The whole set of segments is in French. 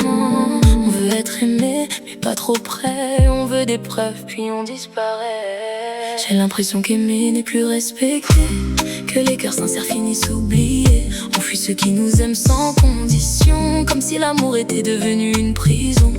Non, on veut être aimé, mais pas trop près. On veut des preuves, puis on disparaît. J'ai l'impression qu'aimer n'est plus respecté, que les cœurs sincères finissent oubliés. On fuit ceux qui nous aiment sans condition, comme si l'amour était devenu une prison.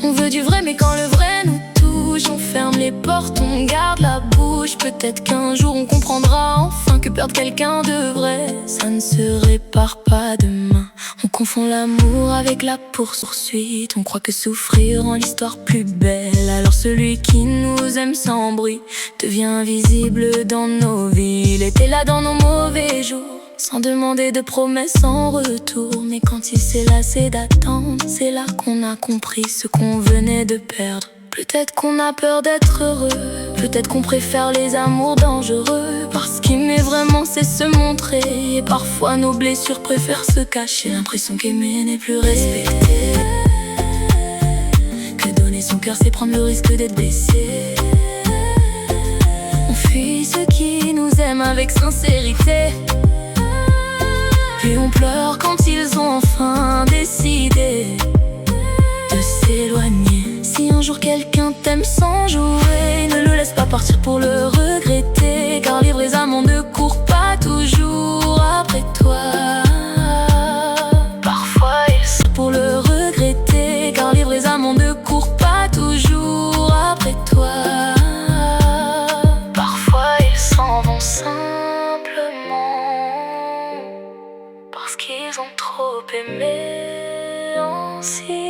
On veut du vrai, mais quand le vrai nous touche, on ferme les portes, on garde la bouche. Peut-être qu'un jour on comprendra enfin que perdre quelqu'un de vrai, ça ne se répare pas demain. On confond l'amour avec la poursuite. On croit que souffrir rend l'histoire plus belle. Alors celui qui nous aime sans bruit devient invisible dans nos vies. Il était là dans nos mauvais jours, sans demander de promesses en retour. Mais quand il s'est lassé d'attendre, c'est là qu'on a compris ce qu'on venait de perdre. Peut-être qu'on a peur d'être heureux, peut-être qu'on préfère les amours dangereux, parce qu'aimer vraiment c'est se montrer. Et parfois nos blessures préfèrent se cacher. L'impression qu'aimer n'est plus respecté, que donner son cœur c'est prendre le risque d'être blessé. On fuit ceux qui nous aiment avec sincérité, puis on pleure quand ils ont enfin décidé de s'éloigner. Si un jour quelqu'un t'aime sans jouer, ne le laisse pas partir pour le regretter, car les vrais amants ne courent pas toujours après toi. Parfois ils sont pour le regretter, car les vrais amants ne courent pas toujours après toi. Parfois ils s'en vont simplement parce qu'ils ont trop aimé en silence.